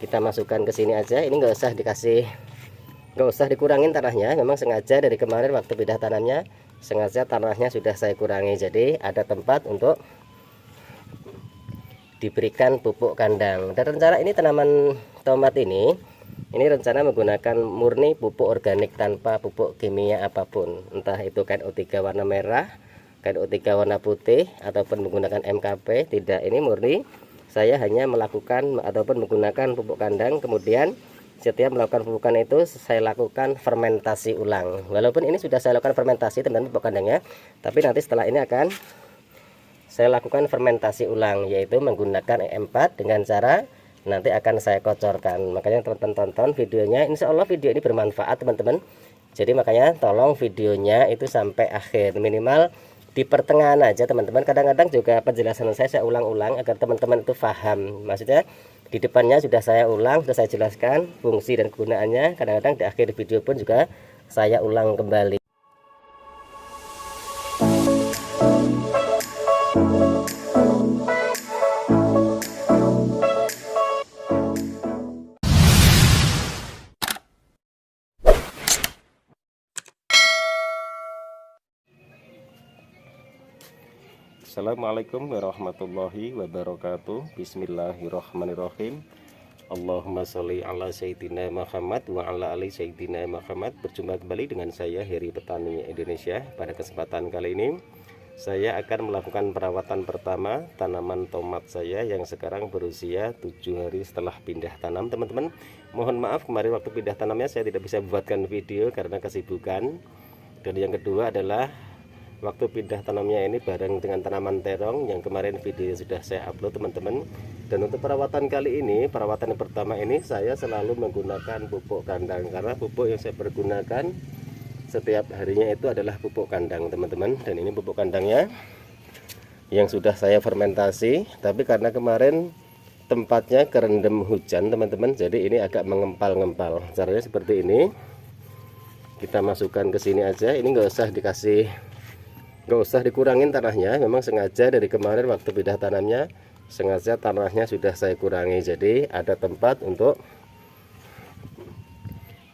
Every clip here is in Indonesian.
kita masukkan ke sini aja. Ini nggak usah dikurangin tanahnya, memang sengaja dari kemarin waktu pindah tanamnya sengaja tanahnya sudah saya kurangi, jadi ada tempat untuk diberikan pupuk kandang. Dan rencana ini tanaman tomat ini rencana menggunakan murni pupuk organik tanpa pupuk kimia apapun, entah itu KNO3 warna merah, KNO3 warna putih, ataupun menggunakan MKP. Tidak, ini murni saya hanya melakukan ataupun menggunakan pupuk kandang, kemudian setiap melakukan pupukan itu saya lakukan fermentasi ulang. Walaupun ini sudah saya lakukan fermentasi teman-teman pupuk kandangnya, tapi nanti setelah ini akan saya lakukan fermentasi ulang, yaitu menggunakan E4 dengan cara nanti akan saya kocorkan. Makanya teman-teman tonton videonya, insya Allah video ini bermanfaat teman-teman. Jadi makanya tolong videonya itu sampai akhir, minimal di pertengahan aja teman-teman. Kadang-kadang juga penjelasan saya ulang-ulang agar teman-teman itu paham. Maksudnya di depannya sudah saya ulang, sudah saya jelaskan fungsi dan kegunaannya. Kadang-kadang di akhir video pun juga saya ulang kembali. Assalamualaikum warahmatullahi wabarakatuh. Bismillahirrahmanirrahim. Allahumma sholli ala sayyidina Muhammad wa ala ali sayyidina Muhammad. Berjumpa kembali dengan saya Heri Petani Indonesia. Pada kesempatan kali ini saya akan melakukan perawatan pertama tanaman tomat saya yang sekarang berusia 7 hari setelah pindah tanam teman-teman. Mohon maaf kemarin waktu pindah tanamnya saya tidak bisa buatkan video karena kesibukan. Dan yang kedua adalah waktu pindah tanamnya ini bareng dengan tanaman terong yang kemarin video sudah saya upload teman-teman. Dan untuk perawatan kali ini, perawatan yang pertama ini saya selalu menggunakan pupuk kandang, karena pupuk yang saya pergunakan setiap harinya itu adalah pupuk kandang teman-teman. Dan ini pupuk kandangnya yang sudah saya fermentasi, tapi karena kemarin tempatnya kerendam hujan teman-teman, jadi ini agak mengempal-ngempal. Caranya seperti ini, kita masukkan ke sini aja. Ini nggak usah dikurangin tanahnya, memang sengaja dari kemarin waktu pindah tanamnya sengaja tanahnya sudah saya kurangi, jadi ada tempat untuk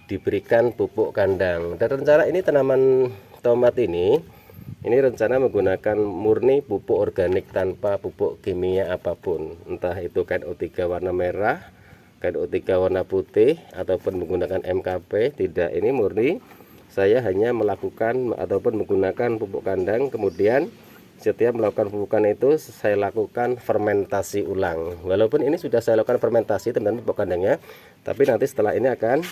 diberikan pupuk kandang. Dan rencana ini tanaman tomat ini rencana menggunakan murni pupuk organik tanpa pupuk kimia apapun, entah itu KNO3 warna merah, KNO3 warna putih, ataupun menggunakan MKP. Tidak, ini murni saya hanya melakukan ataupun menggunakan pupuk kandang, kemudian setiap melakukan pupukan itu saya lakukan fermentasi ulang. Walaupun ini sudah saya lakukan fermentasi teman-teman pupuk kandangnya, tapi nanti setelah ini akan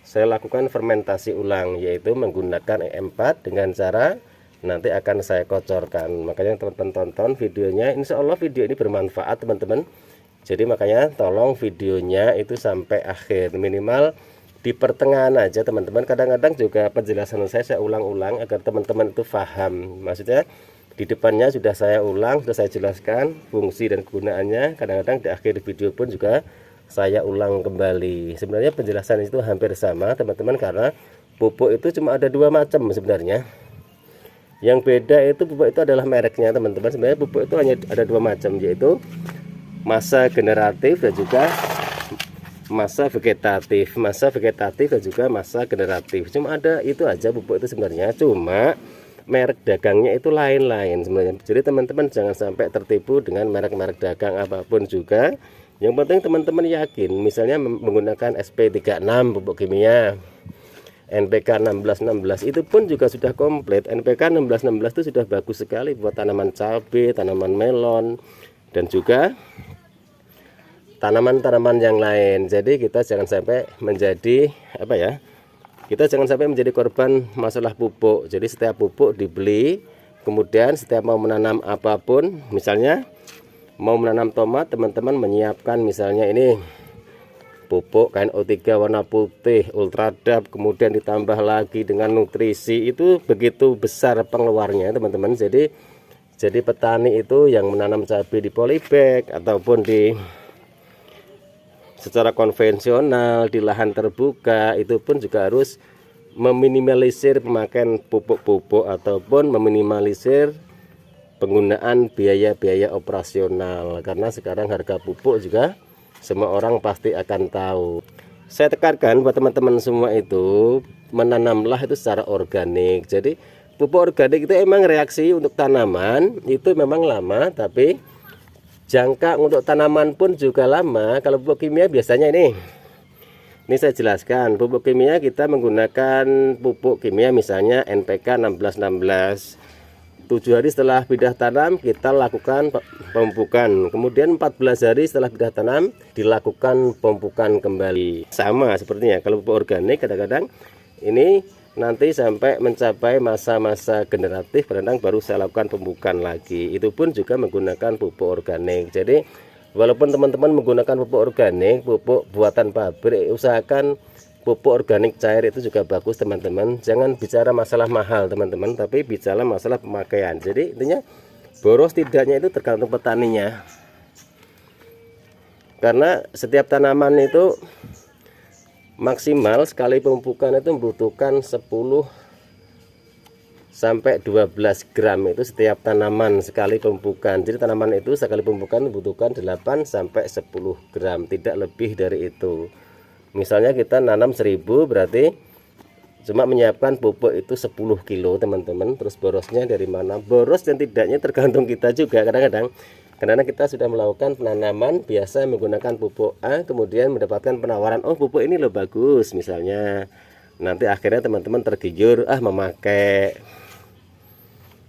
saya lakukan fermentasi ulang, yaitu menggunakan E4 dengan cara nanti akan saya kocorkan. Makanya teman-teman tonton videonya, insya Allah video ini bermanfaat teman-teman. Jadi makanya tolong videonya itu sampai akhir, minimal di pertengahan aja teman-teman. Kadang-kadang juga penjelasan saya ulang-ulang agar teman-teman itu paham. Maksudnya di depannya sudah saya ulang, sudah saya jelaskan fungsi dan kegunaannya. Kadang-kadang di akhir video pun juga saya ulang kembali. Sebenarnya penjelasan itu hampir sama teman-teman, karena pupuk itu cuma ada dua macam sebenarnya. Yang beda itu pupuk itu adalah mereknya teman-teman. Sebenarnya pupuk itu hanya ada dua macam, yaitu massa generatif dan juga massa vegetatif dan juga massa generatif. Cuma ada itu aja pupuk itu sebenarnya, cuma merek dagangnya itu lain-lain sebenarnya. Jadi teman-teman jangan sampai tertipu dengan merek-merek dagang apapun juga. Yang penting teman-teman yakin, misalnya menggunakan SP36 pupuk kimia, NPK 1616 itu pun juga sudah komplit. NPK 1616 itu sudah bagus sekali buat tanaman cabai, tanaman melon, dan juga tanaman-tanaman yang lain. Jadi kita jangan sampai menjadi kita jangan sampai menjadi korban masalah pupuk. Jadi setiap pupuk dibeli, kemudian setiap mau menanam apapun, misalnya mau menanam tomat, teman-teman menyiapkan misalnya ini pupuk KNO3 warna putih Ultradap, kemudian ditambah lagi dengan nutrisi, itu begitu besar pengeluarnya teman-teman. Jadi petani itu yang menanam cabai di polybag ataupun secara konvensional di lahan terbuka, itu pun juga harus meminimalisir pemakaian pupuk-pupuk ataupun meminimalisir penggunaan biaya-biaya operasional, karena sekarang harga pupuk juga semua orang pasti akan tahu. Saya tekankan buat teman-teman semua itu, menanamlah itu secara organik. Jadi pupuk organik itu emang reaksi untuk tanaman itu memang lama, tapi jangka untuk tanaman pun juga lama. Kalau pupuk kimia biasanya ini saya jelaskan. Pupuk kimia kita menggunakan pupuk kimia misalnya NPK 1616. 7 hari setelah bidah tanam kita lakukan pemupukan, kemudian 14 hari setelah bidah tanam dilakukan pemupukan kembali. Sama sepertinya kalau pupuk organik kadang-kadang ini nanti sampai mencapai masa-masa generatif, kadang baru saya lakukan pemupukan lagi. Itu pun juga menggunakan pupuk organik. Jadi walaupun teman-teman menggunakan pupuk organik, pupuk buatan pabrik, usahakan pupuk organik cair itu juga bagus teman-teman. Jangan bicara masalah mahal teman-teman, tapi bicara masalah pemakaian. Jadi intinya boros tidaknya itu tergantung petaninya, karena setiap tanaman itu maksimal sekali pemupukan itu membutuhkan 10 sampai 12 gram itu setiap tanaman sekali pemupukan. Jadi tanaman itu sekali pemupukan membutuhkan 8 sampai 10 gram, tidak lebih dari itu. Misalnya kita nanam 1000 berarti cuma menyiapkan pupuk itu 10 kilo teman-teman. Terus borosnya dari mana? Boros dan tidaknya tergantung kita juga. Kadang-kadang karena kita sudah melakukan penanaman biasa menggunakan pupuk A, kemudian mendapatkan penawaran, oh pupuk ini loh bagus misalnya, nanti akhirnya teman-teman tergiur memakai.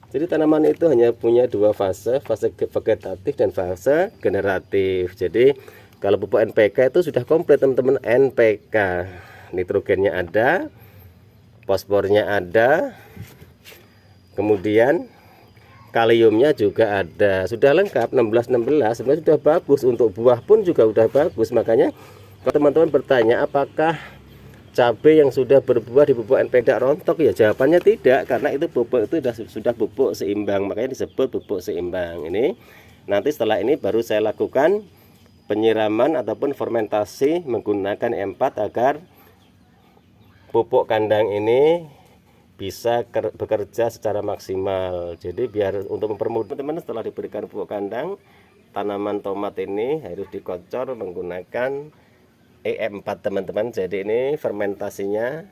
Jadi tanaman itu hanya punya 2 fase, fase vegetatif dan fase generatif. Jadi kalau pupuk NPK itu sudah komplit teman-teman. NPK nitrogennya ada, fosfornya ada, kemudian kaliumnya juga ada, sudah lengkap. 1616 sebenarnya sudah bagus, untuk buah pun juga sudah bagus. Makanya kalau teman-teman bertanya apakah cabai yang sudah berbuah di pupuk NPK rontok, ya jawabannya tidak, karena itu pupuk itu sudah pupuk seimbang, makanya disebut pupuk seimbang. Ini nanti setelah ini baru saya lakukan penyiraman ataupun fermentasi menggunakan E4 agar pupuk kandang ini bisa bekerja secara maksimal. Jadi biar untuk mempermudah teman-teman, setelah diberikan pupuk kandang, tanaman tomat ini harus dikocor menggunakan E4 teman-teman. Jadi ini fermentasinya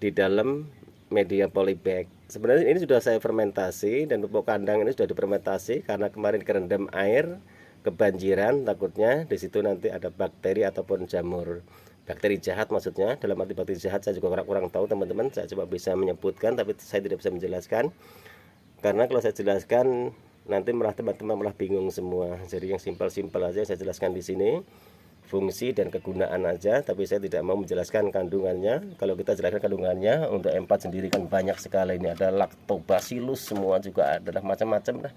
di dalam media polybag. Sebenarnya ini sudah saya fermentasi, dan pupuk kandang ini sudah difermentasi karena kemarin kerendam air, kebanjiran, takutnya di situ nanti ada bakteri ataupun jamur, bakteri jahat maksudnya. Dalam arti bakteri jahat saya juga kurang tahu teman-teman, saya coba bisa menyebutkan tapi saya tidak bisa menjelaskan, karena kalau saya jelaskan nanti malah teman-teman malah bingung semua. Jadi yang simpel-simpel aja saya jelaskan di sini, fungsi dan kegunaan aja, tapi saya tidak mau menjelaskan kandungannya. Kalau kita jelaskan kandungannya untuk E4 sendiri kan banyak sekali, ini ada lactobacillus, semua juga adalah macam-macam lah.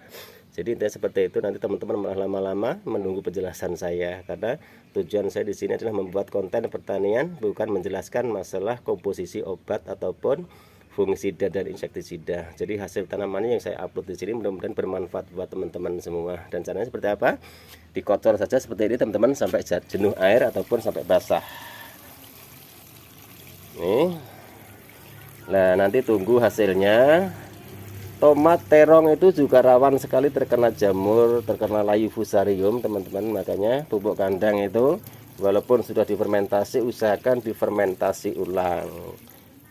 Jadi intinya seperti itu, nanti teman-teman malah lama-lama menunggu penjelasan saya, karena tujuan saya di sini adalah membuat konten pertanian, bukan menjelaskan masalah komposisi obat ataupun fungisida dan insektisida. Jadi hasil tanamannya yang saya upload di sini mudah-mudahan bermanfaat buat teman-teman semua. Dan caranya seperti apa? Dikocor saja seperti ini teman-teman sampai jenuh air ataupun sampai basah. Nih. Nah, nanti tunggu hasilnya. Tomat terong itu juga rawan sekali terkena jamur, terkena layu fusarium teman-teman. Makanya pupuk kandang itu walaupun sudah difermentasi, usahakan difermentasi ulang.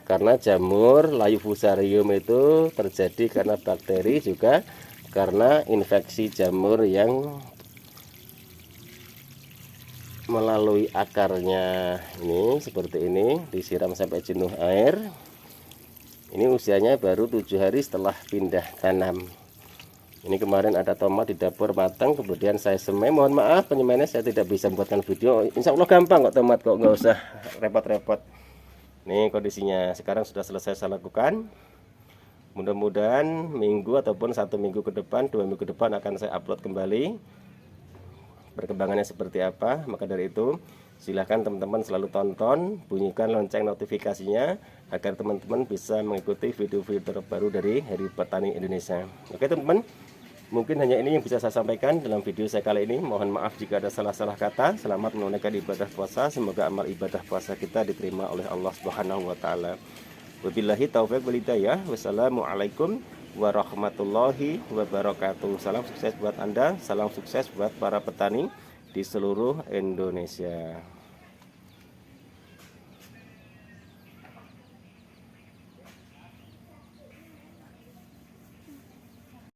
Karena jamur layu fusarium itu terjadi karena bakteri, juga karena infeksi jamur yang melalui akarnya. Ini seperti ini, disiram sampai jenuh air. Ini usianya baru 7 hari setelah pindah tanam. Ini kemarin ada tomat di dapur matang, kemudian saya semai. Mohon maaf penyemaiannya saya tidak bisa membuatkan video. Insya Allah gampang kok tomat, kok nggak usah repot-repot. Nih kondisinya sekarang sudah selesai saya lakukan. Mudah-mudahan minggu ataupun 1 minggu ke depan, 2 minggu ke depan akan saya upload kembali perkembangannya seperti apa. Maka dari itu silahkan teman-teman selalu tonton, bunyikan lonceng notifikasinya agar teman-teman bisa mengikuti video-video terbaru dari Hari Petani Indonesia. Oke teman-teman, mungkin hanya ini yang bisa saya sampaikan dalam video saya kali ini. Mohon maaf jika ada salah-salah kata. Selamat menunaikan ibadah puasa. Semoga amal ibadah puasa kita diterima oleh Allah Subhanahu wa taala. Wabillahi taufiq wal hidayah. Wassalamualaikum warahmatullahi wabarakatuh. Salam sukses buat Anda, salam sukses buat para petani di seluruh Indonesia.